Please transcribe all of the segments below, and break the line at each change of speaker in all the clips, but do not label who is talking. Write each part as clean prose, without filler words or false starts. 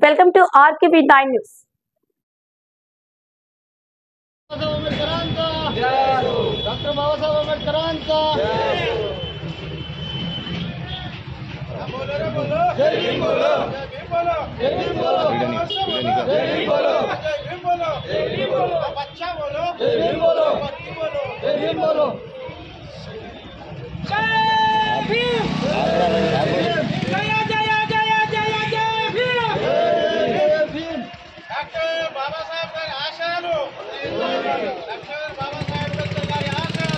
Welcome to RKB9 News.
Doctor Babasaheb आंबेडकरांचा जय भीम बोलो जय भीम बोलो जय भीम बोलो जय भीम बोलो जय भीम बोलो बच्चा बोलो जय भीम बोलो बच्ची बोलो जय भीम बोलो जय भीम जय जय जय जय जय भीम जय भीम डॉक्टर बाबासाहेब गारी आशयाలు डॉक्टर बाबासाहेब आंबेडकर गारी आशयाలు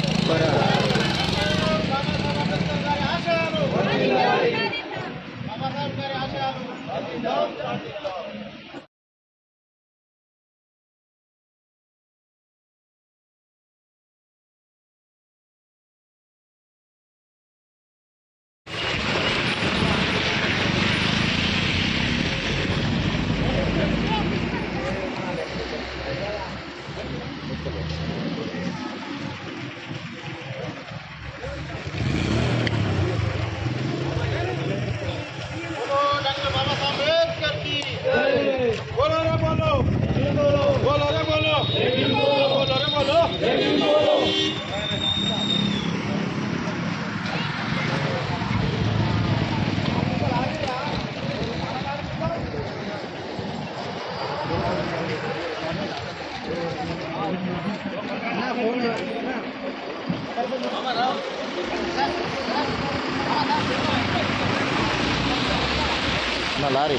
ना लारी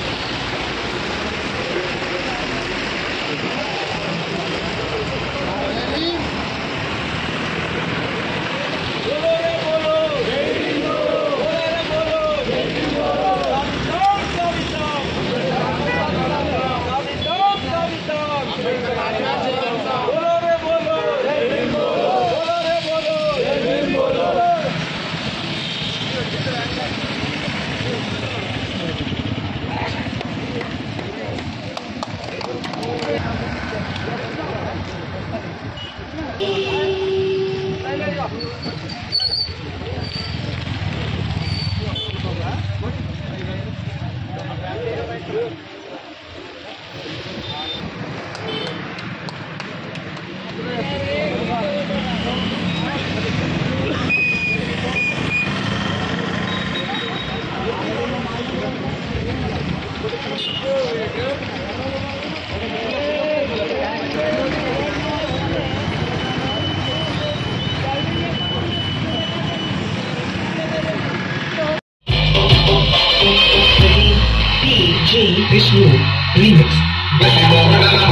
Vishnu remix. Vishnu remix.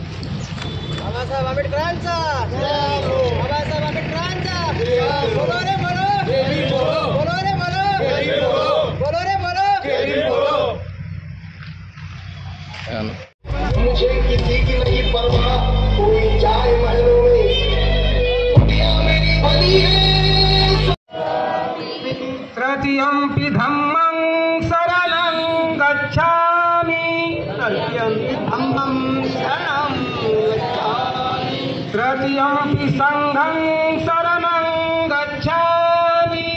Babasaheb आंबेडकरांचा बाबासाहेब आंबेडकरांचा बोलो रे बोलो बोलो रे बोलो बोलो रे बोलो
मुझे किसी की नहीं परवाह कोई चाहे महलों में कुटिया मेरी बनी है
तृतीयंपि धम्मं शरणं गच्छामि
धम्मं शरणं गच्छामि
तृतीयंपि संघं शरणं गच्छामि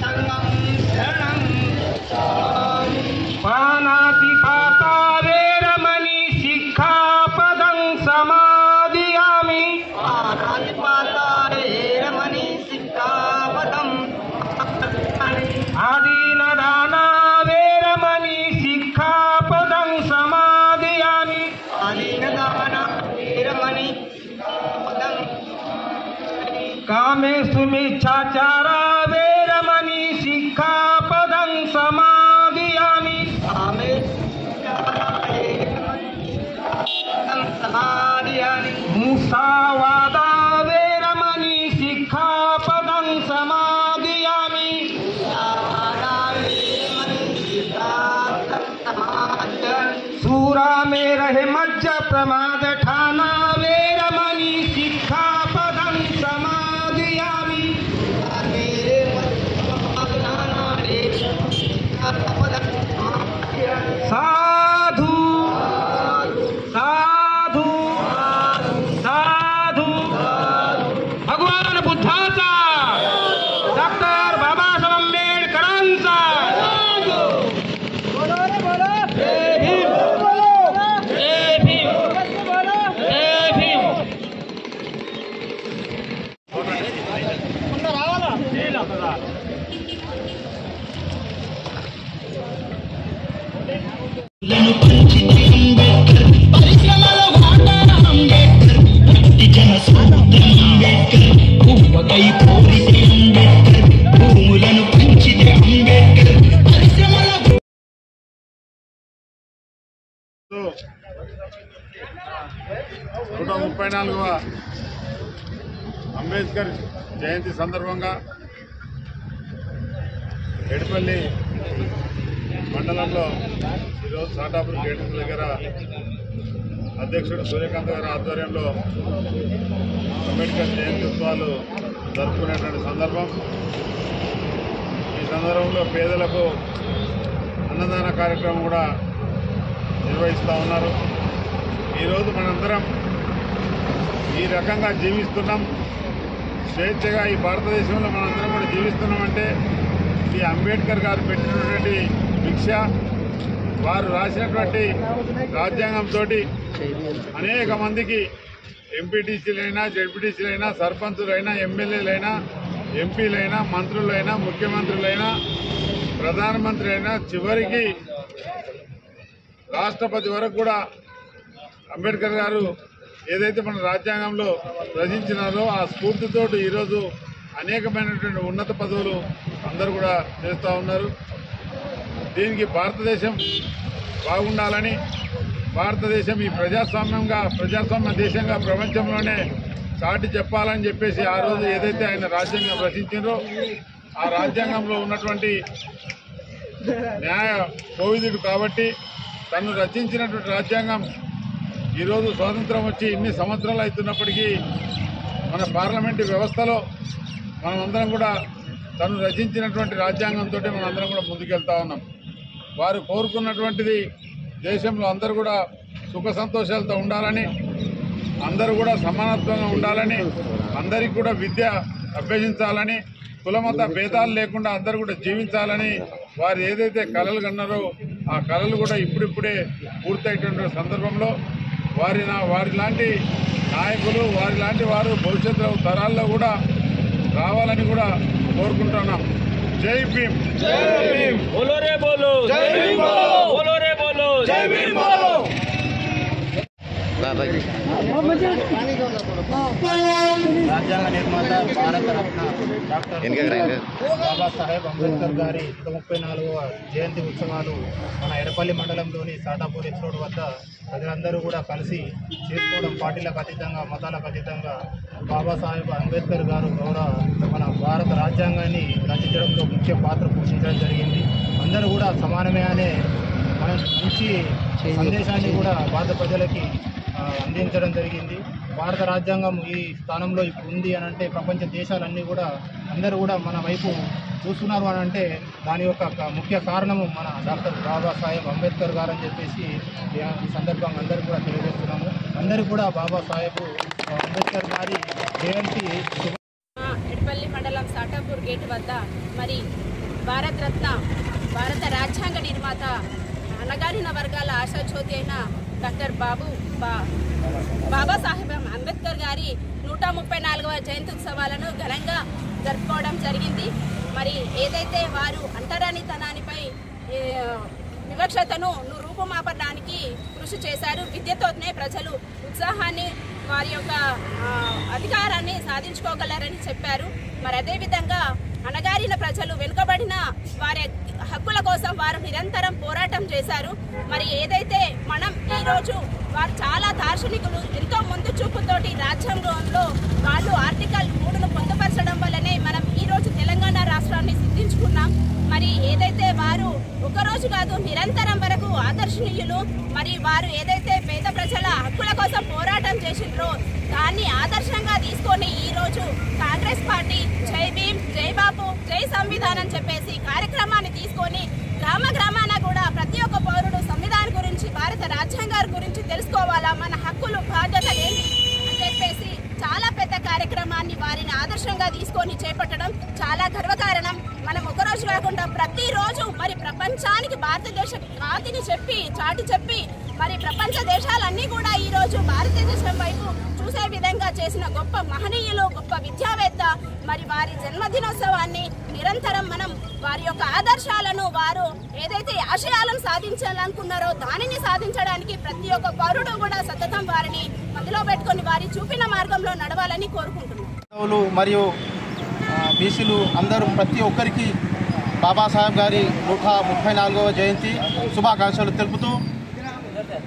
संगं शरणं गच्छामि
पानातिपाता वेरमणि शिक्षापदं समादयामि
पानातिपाता वेरमणि शिक्षापदं
आदीनदाना वेरमणि शिक्षापदं समादयामि
आदीनदाना वेरमणि शिक्षापदं
कामेषु मिच्छाचारा वेरमणि शिक्षापदं समादयामि
कामेषु मिच्छाचारा वेरमणि शिक्षापदं समादयामि
అహింసావాద వేరమణి సిక్ఖాపదం సమాదియామి सूरा में रहे मज्ज प्रमाद ठाना वेरमणि सिक्खापदं समादियामि साधु साधु साधु भगवान बुद्धाचा डॉक्टर बाबासाहेब आंबेडकरांचा
అంబేద్కర్ జయంతి సందర్భంగా ఎడపల్లి మండలంలో ఈరోజు సాటాపూర్ గేట్ దగ్గర అధ్యక్షుడు సూర్యకాంత్ గారి ఆధ్వర్యంలో అంబేద్కర్ జయంతి ఉత్సవాలు జరుపుకునేటువంటి సందర్భం. ఈ సందర్భంలో పేదలకు అన్నదాన కార్యక్రమం కూడా నిర్వహిస్తూ ఉన్నారు. ఈరోజు మనందరం ఈ రకంగా జీవిస్తున్నాం, స్వేచ్ఛగా ఈ భారతదేశంలో మనందరం కూడా జీవిస్తున్నామంటే ఈ అంబేద్కర్ గారు పెట్టినటువంటి భిక్ష, వారు రాసినటువంటి రాజ్యాంగంతో అనేక మందికి ఎంపీటీసీలైనా, జెడ్పీటీసీలైనా, సర్పంచులైనా, ఎమ్మెల్యేలైనా, ఎంపీలైనా, మంత్రులైనా, ముఖ్యమంత్రులైనా, ప్రధానమంత్రి అయినా, చివరికి రాష్ట్రపతి వరకు కూడా అంబేద్కర్ గారు ఏదైతే మన రాజ్యాంగంలో రచించినారో ఆ స్ఫూర్తితో ఈరోజు అనేకమైనటువంటి ఉన్నత పదవులు అందరూ కూడా చేస్తూ ఉన్నారు. దీనికి భారతదేశం బాగుండాలని, భారతదేశం ఈ ప్రజాస్వామ్య దేశంగా ప్రపంచంలోనే చాటి చెప్పాలని చెప్పేసి ఆ రోజు ఏదైతే ఆయన రాజ్యాంగం రచించారో ఆ రాజ్యాంగంలో ఉన్నటువంటి న్యాయ కోవిదుడు కాబట్టి తను రచించినటువంటి రాజ్యాంగం ఈరోజు స్వాతంత్రం వచ్చి ఇన్ని సంవత్సరాలు అవుతున్నప్పటికీ మన పార్లమెంటు వ్యవస్థలో మనమందరం కూడా తను రచించినటువంటి రాజ్యాంగంతో మనందరం కూడా ముందుకెళ్తా ఉన్నాం. వారు కోరుకున్నటువంటిది దేశంలో అందరూ కూడా సుఖ సంతోషాలతో ఉండాలని, అందరూ కూడా సమానత్వంగా ఉండాలని, అందరికీ కూడా విద్య అభ్యసించాలని, కులమత భేదాలు లేకుండా అందరూ కూడా జీవించాలని వారు ఏదైతే కలలు కన్నారో ఆ కలలు కూడా ఇప్పుడిప్పుడే పూర్తయినటువంటి సందర్భంలో వారి లాంటి నాయకులు, వారి లాంటి వారు భవిష్యత్తు తరాల్లో కూడా రావాలని కూడా కోరుకుంటున్నాం. జై భీమ్, జై భీమ్, బోలో రే బోలో, జై భీమ్ బోలో, బోలో రే బోలో, జై భీమ్ బోలో.
రాజ్యాంగ నిర్మాత భారత రత్న డాక్టర్ బాబాసాహెబ్ అంబేద్కర్ గారి 134వ జయంతి ఉత్సవాలు మన ఎడపల్లి మండలంలోని సాటాపూర్ రోడ్ వద్ద ప్రజలందరూ కూడా కలిసి చేసుకోవడం, పార్టీలకు అతీతంగా, మతాలకు అతీతంగా బాబాసాహెబ్ అంబేద్కర్ గారు మన భారత రాజ్యాంగాన్ని రచించడంలో ముఖ్య పాత్ర పోషించడం జరిగింది. అందరూ కూడా సమానమే అనే మంచి సందేశాన్ని కూడా భారత ప్రజలకి అందించడం జరిగింది. భారత రాజ్యాంగం ఈ స్థానంలో ఇప్పుడు ఉంది అని అంటే ప్రపంచ దేశాలన్నీ కూడా అందరూ కూడా మన వైపు చూస్తున్నారు అని అంటే దాని యొక్క ముఖ్య కారణము మన డాక్టర్ బాబాసాహెబ్ అంబేద్కర్ గారు అని చెప్పేసి ఈ సందర్భంగా అందరూ కూడా తెలియజేస్తున్నాము. అందరూ కూడా బాబాసాహెబ్ అంబేద్కర్ గారి జయంతి.
ఎడపల్లి మండలం సాటాపూర్ గేట్ వద్ద మరి భారత రాజ్యాంగ నిర్మాత, అణగారిన వర్గాల ఆశాజ్యోతి అయిన డాక్టర్ బాబాసాహెబ్ అంబేద్కర్ గారి 134వ జయంతి ఉత్సవాలను ఘనంగా జరుపుకోవడం జరిగింది. మరి ఏదైతే వారు అంటరానితనానిపై వివక్షతను రూపుమాపడానికి కృషి చేశారు, విద్యతోనే ప్రజలు ఉత్సాహాన్ని, వారి యొక్క అధికారాన్ని సాధించుకోగలరని చెప్పారు. మరి అదేవిధంగా అణగారిన ప్రజలు, వెనుకబడిన వారి హక్కుల కోసం వారు నిరంతరం పోరాటం చేశారు. మరి ఏదైతే మనం ఈరోజు వారు చాలా దార్శనికులు. ఎంతో ముందు చూపుతోటి రాజ్యాంగంలో వాళ్ళు ఆర్టికల్ 3ను పొందుపరచడం వల్లనే మనం ఈరోజు తెలంగాణ రాష్ట్రాన్ని సిద్ధించుకున్నాం. మరి ఏదైతే వారు ఒకరోజు కాదు నిరంతరం వరకు ఆదర్శనీయులు. మరి వారు ఏదైతే పేద ప్రజల హక్కుల కోసం పోరాటం చేసిండ్రో దాన్ని ఆదర్శంగా తీసుకొని ఈరోజు కాంగ్రెస్ పార్టీ జై భీమ్, జై బాపు, జై సంవిధానం చెప్పేసి కార్యక్రమాన్ని తీసుకొని గ్రామాన కూడా ప్రతి ఒక్క పౌరుడు సంవిధానం గురించి, భారత రాజ్యాంగం గురించి తెలుసుకోవాలా, మన హక్కులు బాధ్యత ఏంటి అని చెప్పేసి చాలా పెద్ద కార్యక్రమాన్ని వారిని ఆదర్శంగా తీసుకొని చేపట్టడం చాలా గర్వకారణం. మనం ఒకరోజు కాకుండా ప్రతిరోజు మరి ప్రపంచానికి భారతదేశ ఖ్యాతిని చాటి చెప్పి మరి ప్రపంచ దేశాలన్నీ కూడా ఈరోజు భారతదేశం వైపు చూసే విధంగా చేసిన గొప్ప మహనీయులు, గొప్ప విద్యావేత్త. మరి వారి జన్మదినోత్సవాన్ని నిరంతరం మనం వారి యొక్క ఆదర్శాలను, వారు ఏదైతే ఆశయాలను సాధించాలనుకున్నారో దానిని సాధించడానికి ప్రతి ఒక్క పౌరుడు కూడా సతతం వారిని మదిలో పెట్టుకొని వారి చూపిన మార్గంలో నడవాలని కోరుకుంటున్నాం.
మరియు బీసీలు అందరూ ప్రతి ఒక్కరికి బాబాసాహెబ్ గారి 134వ జయంతి శుభాకాంక్షలు తెలుపుతూ,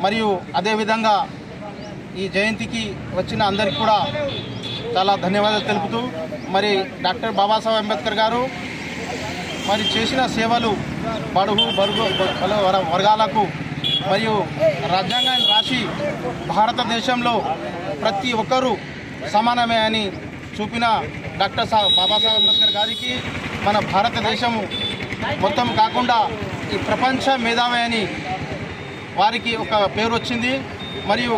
మరియు అదేవిధంగా ఈ జయంతికి వచ్చిన అందరికీ కూడా చాలా ధన్యవాదాలు తెలుపుతూ, మరి డాక్టర్ బాబాసాహెబ్ అంబేద్కర్ గారు మరి చేసిన సేవలు బడుగు వర్గాలకు మరియు రాజ్యాంగాన్ని రాసి భారతదేశంలో ప్రతి ఒక్కరూ సమానమే అని చూపిన డాక్టర్ బాబాసాహెబ్ అంబేద్కర్ గారికి మన భారతదేశము మొత్తం కాకుండా ఈ ప్రపంచ మేధావి అని వారికి ఒక పేరు వచ్చింది. మరియు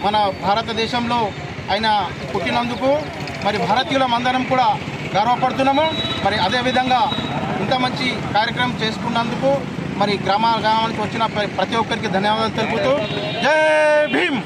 మన భారతదేశంలో ఆయన పుట్టినందుకు మరి భారతీయులమందరం కూడా గర్వపడుతున్నాము. మరి అదేవిధంగా ఇంత మంచి కార్యక్రమం చేసుకున్నందుకు మరి గ్రామానికి వచ్చిన ప్రతి ఒక్కరికి ధన్యవాదాలు తెలుపుతూ జై భీమ్.